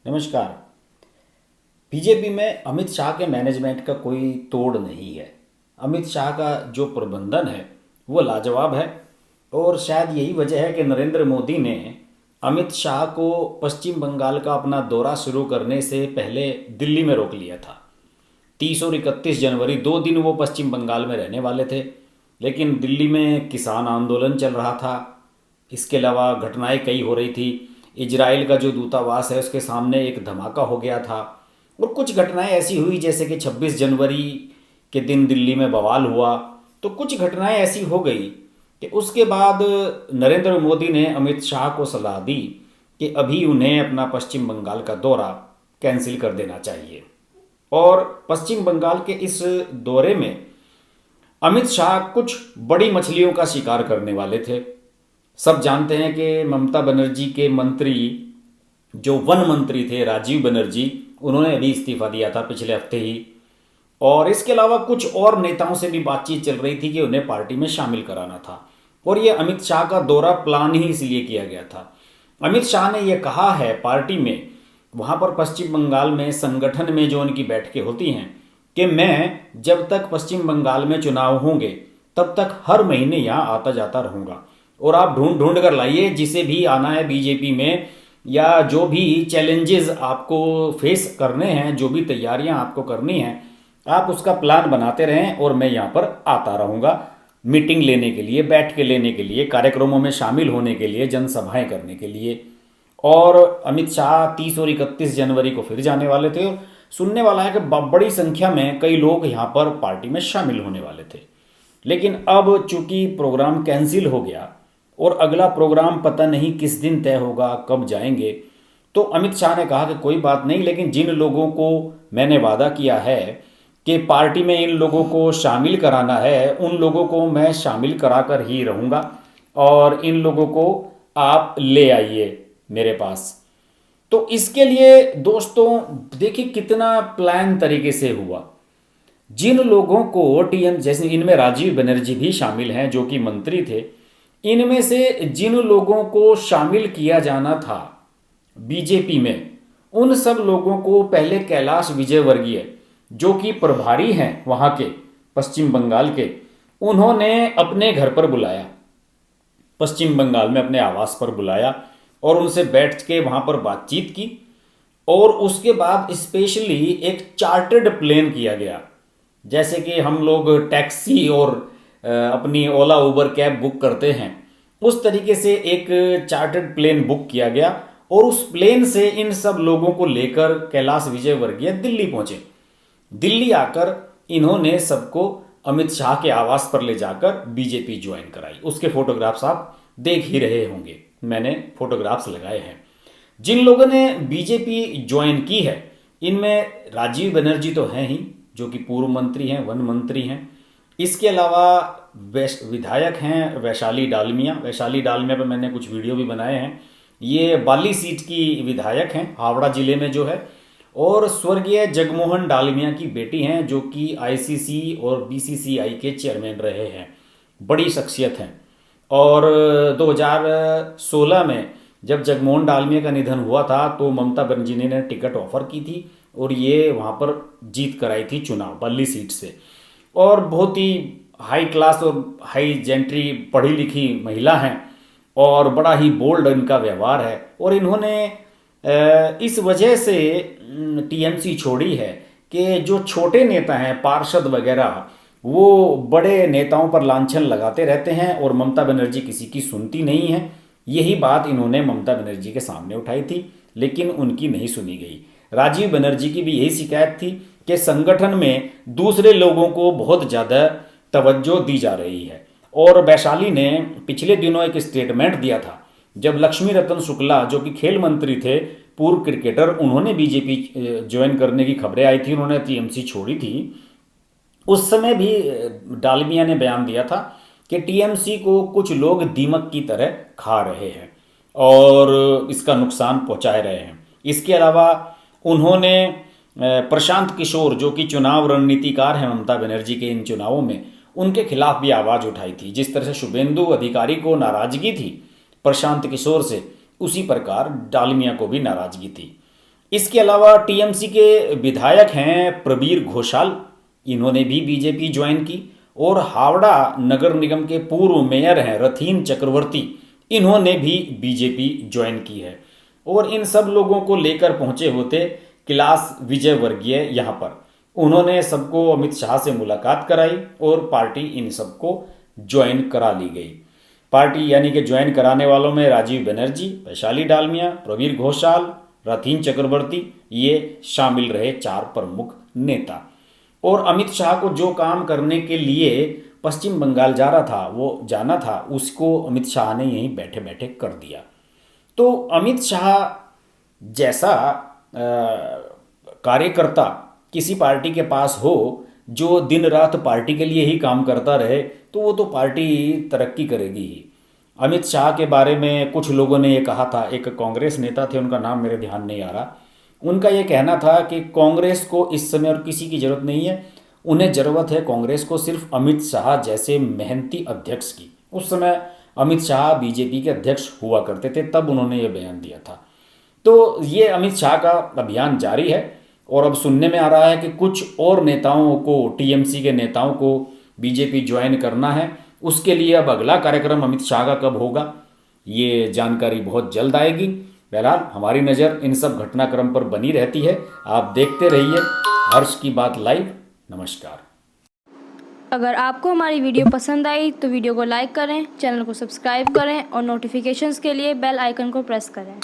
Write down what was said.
नमस्कार। बीजेपी में अमित शाह के मैनेजमेंट का कोई तोड़ नहीं है। अमित शाह का जो प्रबंधन है वो लाजवाब है। और शायद यही वजह है कि नरेंद्र मोदी ने अमित शाह को पश्चिम बंगाल का अपना दौरा शुरू करने से पहले दिल्ली में रोक लिया था। 30 और 31 जनवरी 2 दिन वो पश्चिम बंगाल में रहने वाले थे, लेकिन दिल्ली में किसान आंदोलन चल रहा था। इसके अलावा घटनाएं कई हो रही थी। इजराइल का जो दूतावास है उसके सामने एक धमाका हो गया था। और कुछ घटनाएं ऐसी हुई जैसे कि 26 जनवरी के दिन दिल्ली में बवाल हुआ। तो कुछ घटनाएं ऐसी हो गई कि उसके बाद नरेंद्र मोदी ने अमित शाह को सलाह दी कि अभी उन्हें अपना पश्चिम बंगाल का दौरा कैंसिल कर देना चाहिए। और पश्चिम बंगाल के इस दौरे में अमित शाह कुछ बड़ी मछलियों का शिकार करने वाले थे। सब जानते हैं कि ममता बनर्जी के मंत्री, जो वन मंत्री थे राजीव बनर्जी, उन्होंने अभी इस्तीफा दिया था पिछले हफ्ते ही। और इसके अलावा कुछ और नेताओं से भी बातचीत चल रही थी कि उन्हें पार्टी में शामिल कराना था। और ये अमित शाह का दौरा प्लान ही इसलिए किया गया था। अमित शाह ने यह कहा है पार्टी में, वहाँ पर पश्चिम बंगाल में संगठन में जो उनकी बैठकें होती हैं, कि मैं जब तक पश्चिम बंगाल में चुनाव होंगे तब तक हर महीने यहाँ आता जाता रहूँगा। और आप ढूंढ ढूंढ कर लाइए, जिसे भी आना है बीजेपी में, या जो भी चैलेंजेस आपको फेस करने हैं, जो भी तैयारियां आपको करनी हैं, आप उसका प्लान बनाते रहें और मैं यहाँ पर आता रहूँगा मीटिंग लेने के लिए, बैठ के लेने के लिए, कार्यक्रमों में शामिल होने के लिए, जनसभाएं करने के लिए। और अमित शाह 30 और 31 जनवरी को फिर जाने वाले थे। और सुनने वाला है कि बड़ी संख्या में कई लोग यहाँ पर पार्टी में शामिल होने वाले थे। लेकिन अब चूंकि प्रोग्राम कैंसिल हो गया और अगला प्रोग्राम पता नहीं किस दिन तय होगा, कब जाएंगे, तो अमित शाह ने कहा कि कोई बात नहीं, लेकिन जिन लोगों को मैंने वादा किया है कि पार्टी में इन लोगों को शामिल कराना है, उन लोगों को मैं शामिल करा कर ही रहूँगा और इन लोगों को आप ले आइए मेरे पास। तो इसके लिए दोस्तों देखिए कितना प्लान तरीके से हुआ। जिन लोगों को टीएम, जैसे इनमें राजीव बनर्जी भी शामिल हैं जो कि मंत्री थे, इनमें से जिन लोगों को शामिल किया जाना था बीजेपी में, उन सब लोगों को पहले कैलाश विजयवर्गीय, जो कि प्रभारी हैं वहाँ के पश्चिम बंगाल के, उन्होंने अपने घर पर बुलाया, पश्चिम बंगाल में अपने आवास पर बुलाया और उनसे बैठ के वहाँ पर बातचीत की। और उसके बाद स्पेशली एक चार्टर्ड प्लेन किया गया, जैसे कि हम लोग टैक्सी और अपनी ओला उबर कैब बुक करते हैं, उस तरीके से एक चार्टर्ड प्लेन बुक किया गया। और उस प्लेन से इन सब लोगों को लेकर कैलाश विजयवर्गीय दिल्ली पहुंचे। दिल्ली आकर इन्होंने सबको अमित शाह के आवास पर ले जाकर बीजेपी ज्वाइन कराई। उसके फोटोग्राफ्स आप देख ही रहे होंगे, मैंने फोटोग्राफ्स लगाए हैं। जिन लोगों ने बीजेपी ज्वाइन की है, इनमें राजीव बनर्जी तो हैं ही, जो कि पूर्व मंत्री हैं, वन मंत्री हैं। इसके अलावा विधायक हैं वैशाली डालमिया। वैशाली डालमिया पर मैंने कुछ वीडियो भी बनाए हैं। ये बाली सीट की विधायक हैं, हावड़ा जिले में जो है। और स्वर्गीय जगमोहन डालमिया की बेटी हैं, जो कि आईसीसी और बीसीसीआई के चेयरमैन रहे हैं, बड़ी शख्सियत हैं। और 2016 में जब जगमोहन डालमिया का निधन हुआ था तो ममता बनर्जी ने टिकट ऑफर की थी और ये वहाँ पर जीत कराई थी चुनाव बल्ली सीट से। और बहुत ही हाई क्लास और हाई जेंट्री पढ़ी लिखी महिला हैं और बड़ा ही बोल्ड इनका व्यवहार है। और इन्होंने इस वजह से टीएमसी छोड़ी है कि जो छोटे नेता हैं, पार्षद वगैरह, वो बड़े नेताओं पर लांछन लगाते रहते हैं और ममता बनर्जी किसी की सुनती नहीं है। यही बात इन्होंने ममता बनर्जी के सामने उठाई थी, लेकिन उनकी नहीं सुनी गई। राजीव बनर्जी की भी यही शिकायत थी कि संगठन में दूसरे लोगों को बहुत ज़्यादा तवज्जो दी जा रही है। और वैशाली ने पिछले दिनों एक स्टेटमेंट दिया था, जब लक्ष्मी रतन शुक्ला, जो कि खेल मंत्री थे, पूर्व क्रिकेटर, उन्होंने बीजेपी ज्वाइन करने की खबरें आई थी, उन्होंने टीएमसी छोड़ी थी। उस समय भी डालमिया ने बयान दिया था कि टीएमसी को कुछ लोग दीमक की तरह खा रहे हैं और इसका नुकसान पहुंचा रहे हैं। इसके अलावा उन्होंने प्रशांत किशोर, जो कि चुनाव रणनीतिकार हैं ममता बनर्जी के इन चुनावों में, उनके खिलाफ भी आवाज़ उठाई थी। जिस तरह से शुभेंदु अधिकारी को नाराजगी थी प्रशांत किशोर से, उसी प्रकार डालमिया को भी नाराजगी थी। इसके अलावा टीएमसी के विधायक हैं प्रबीर घोषाल, इन्होंने भी बीजेपी ज्वाइन की। और हावड़ा नगर निगम के पूर्व मेयर हैं रथीन चक्रवर्ती, इन्होंने भी बीजेपी ज्वाइन की है। और इन सब लोगों को लेकर पहुंचे होते कैलाश विजयवर्गीय यहाँ पर। उन्होंने सबको अमित शाह से मुलाकात कराई और पार्टी इन सबको ज्वाइन करा ली गई। पार्टी यानी कि ज्वाइन कराने वालों में राजीव बनर्जी, वैशाली डालमिया, प्रवीर घोषाल, रथीन चक्रवर्ती, ये शामिल रहे 4 प्रमुख नेता। और अमित शाह को जो काम करने के लिए पश्चिम बंगाल जाना था उसको अमित शाह ने यहीं बैठे बैठे कर दिया। तो अमित शाह जैसा कार्यकर्ता किसी पार्टी के पास हो जो दिन रात पार्टी के लिए ही काम करता रहे, तो वो तो पार्टी तरक्की करेगी ही। अमित शाह के बारे में कुछ लोगों ने ये कहा था, एक कांग्रेस नेता थे, उनका नाम मेरे ध्यान नहीं आ रहा, उनका ये कहना था कि कांग्रेस को इस समय और किसी की ज़रूरत नहीं है, उन्हें ज़रूरत है कांग्रेस को सिर्फ अमित शाह जैसे मेहनती अध्यक्ष की। उस समय अमित शाह बीजेपी के अध्यक्ष हुआ करते थे, तब उन्होंने ये बयान दिया था। तो ये अमित शाह का अभियान जारी है। और अब सुनने में आ रहा है कि कुछ और नेताओं को, टीएमसी के नेताओं को बीजेपी ज्वाइन करना है। उसके लिए अब अगला कार्यक्रम अमित शाह का कब होगा, ये जानकारी बहुत जल्द आएगी। बहरहाल हमारी नज़र इन सब घटनाक्रम पर बनी रहती है। आप देखते रहिए हर्ष की बात लाइव। नमस्कार। अगर आपको हमारी वीडियो पसंद आई तो वीडियो को लाइक करें, चैनल को सब्सक्राइब करें और नोटिफिकेशंस के लिए बेल आइकन को प्रेस करें।